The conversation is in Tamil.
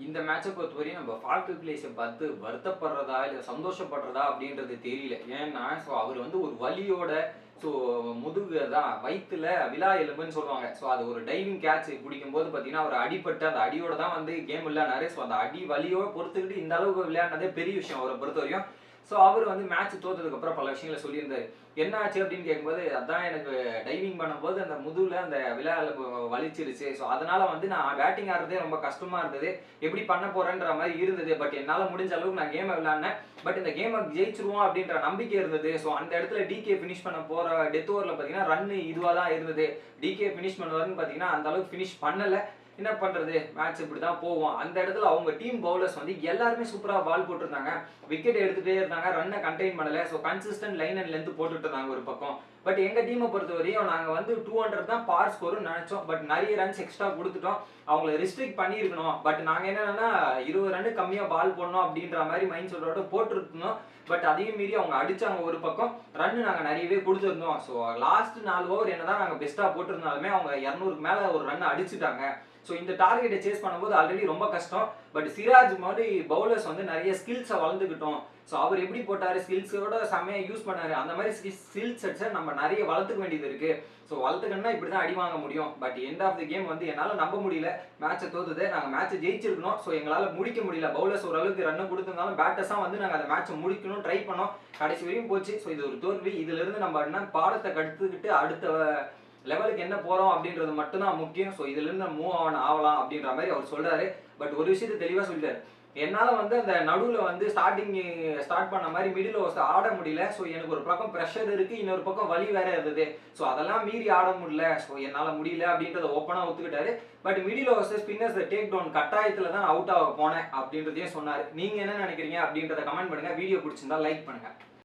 இந்த மேட்சை பொறுத்தவரையும் நம்ம ஃபால்ட் பிளேஸை பார்த்து வருத்தப்படுறதா இல்லை சந்தோஷப்படுறதா அப்படின்றது தெரியல. ஏன்னா ஸோ அவர் வந்து ஒரு வலியோட ஸோ முதுகு தான் வயிற்றுல விலா எலும்புன்னு சொல்லுவாங்க. ஸோ அது ஒரு டைவிங் கேட்ச் பிடிக்கும்போது பார்த்தீங்கன்னா அவர் அடிபட்டு அந்த அடியோட தான் வந்து கேம் விளையாடினாரு. ஸோ அந்த அடி வலியோட பொறுத்துக்கிட்டு இந்த அளவுக்கு விளையாடினதே பெரிய விஷயம் அவரை பொறுத்த வரையும். ஸோ அவர் வந்து மேட்ச் தோத்ததுக்கு அப்புறம் பல விஷயங்களை சொல்லியிருந்தாரு. என்ன ஆச்சு அப்படின்னு கேட்கும்போது, அதான் எனக்கு டைவிங் பண்ணும்போது அந்த முதுகுல அந்த விலா எலும்பு வலிச்சிருச்சு. ஸோ அதனால வந்து நான் பேட்டிங் ஆடுறதே ரொம்ப கஷ்டமா இருந்தது. எப்படி பண்ண போறேன்ற மாதிரி இருந்தது. பட் என்னால முடிஞ்ச அளவுக்கு நான் கேமை விளையாடினேன். பட் இந்த கேமை ஜெயிச்சிருவோம் அப்படின்ற நம்பிக்கை இருந்தது. ஸோ அந்த இடத்துல டிகே ஃபினிஷ் பண்ண போற டெத் ஓவர்ல பார்த்தீங்கன்னா ரன் இதுவாக தான் இருந்தது. டிகே ஃபினிஷ் பண்ணுவாருன்னு பார்த்தீங்கன்னா அந்த அளவுக்கு ஃபினிஷ் பண்ணல. என்ன பண்றது, மேட்ச் இப்படி தான் போவோம். அந்த இடத்துல அவங்க டீம் பவுலர்ஸ் வந்து எல்லாருமே சூப்பரா பால் போட்டிருந்தாங்க. விக்கெட் எடுத்துட்டே இருந்தாங்க, ரன்னை கண்டெயின் பண்ணல. So consistent line and length போட்டுட்டு இருந்தாங்க ஒரு பக்கம். பட் எங்க டீமை பொறுத்தவரையும் நாங்க வந்து 200 தான் பார் ஸ்கோர்னு நினைச்சோம். பட் நிறைய ரன்ஸ் எக்ஸ்ட்ரா கொடுத்துட்டோம். அவங்களை ரெஸ்ட்ரிக்ட் பண்ணியிருக்கணும். பட் நாங்க என்னன்னா 20 ரன் கம்மியா பால் போடணும் அப்படின்ற மாதிரி மைண்ட் செட்டோட போட்டுருந்தோம். பட் அதையும் மீறி அவங்க அடிச்சாங்க ஒரு பக்கம். ரன் நாங்க நிறையவே கொடுத்துருந்தோம். ஸோ லாஸ்ட் 4 ஓவர் என்னதான் நாங்க பெஸ்டா போட்டிருந்தாலுமே அவங்க 200க்கு மேல ஒரு ரன் அடிச்சுட்டாங்க. ஸோ இந்த டார்கெட்டை சேஸ் பண்ணும்போது ஆல்ரெடி ரொம்ப கஷ்டம். பட் சிராஜ் மாதிரி பவுலர்ஸ் வந்து நிறைய ஸ்கில்ஸை வளர்ந்துக்கிட்டோம். ஸோ அவர் எப்படி போட்டாரு, ஸ்கில்ஸோட செம்மையாக யூஸ் பண்ணாரு. அந்த மாதிரி ஸ்கில் செட்ஸை நம்ம நிறைய வளர்த்துக்க வேண்டியது இருக்கு. ஸோ வளர்த்துக்கணும்னா இப்படி தான் அடி வாங்க முடியும். But end of the game வந்து என்னால் நம்ப முடியல. மேட்சை தோத்துது. நாங்கள் மேட்சை ஜெயிச்சிருக்கணும். ஸோ எங்களால் முடிக்க முடியல. பவுலர்ஸ் ஓரளவுக்கு ரன் கொடுத்திருந்தாலும் பேட்டர்ஸாக வந்து நாங்கள் அந்த மேட்சை முடிக்கணும் ட்ரை பண்ணோம். கடைசி வரையும் போச்சு. ஸோ இது ஒரு தோல்வி. இதுல இருந்து நம்ம என்ன பாடத்தை கற்றுக்கிட்டு அடுத்த லெவலுக்கு என்ன போறோம் அப்படின்றது மட்டும் தான் முக்கியம். ஸோ இதுல இருந்து மூவ் ஆகலாம் அப்படின்ற மாதிரி அவர் சொல்றாரு. பட் ஒரு விஷயத்தை தெளிவா சொல்லிட்டாரு. என்னால வந்து அந்த நடுவுல வந்து ஸ்டார்ட் பண்ண மாதிரி மிடில் ஓவர்ஸ் ஆட முடியல. ஸோ எனக்கு ஒரு பக்கம் ப்ரெஷர் இருக்கு, இன்னொரு பக்கம் வலி வேற இருந்தது. ஸோ அதெல்லாம் மீறி ஆட முடியல. ஸோ என்னால முடியல அப்படின்றத ஓப்பனா ஒத்துக்கிட்டாரு. But middle overs spinners take down கட்டாயத்துல தான் அவுட் ஆக போனேன் அப்படின்றதையும் சொன்னாரு. நீங்க என்ன நினைக்கிறீங்க அப்படின்றத கமெண்ட் பண்ணுங்க. வீடியோ பிடிச்சிருந்தா லைக் பண்ணுங்க.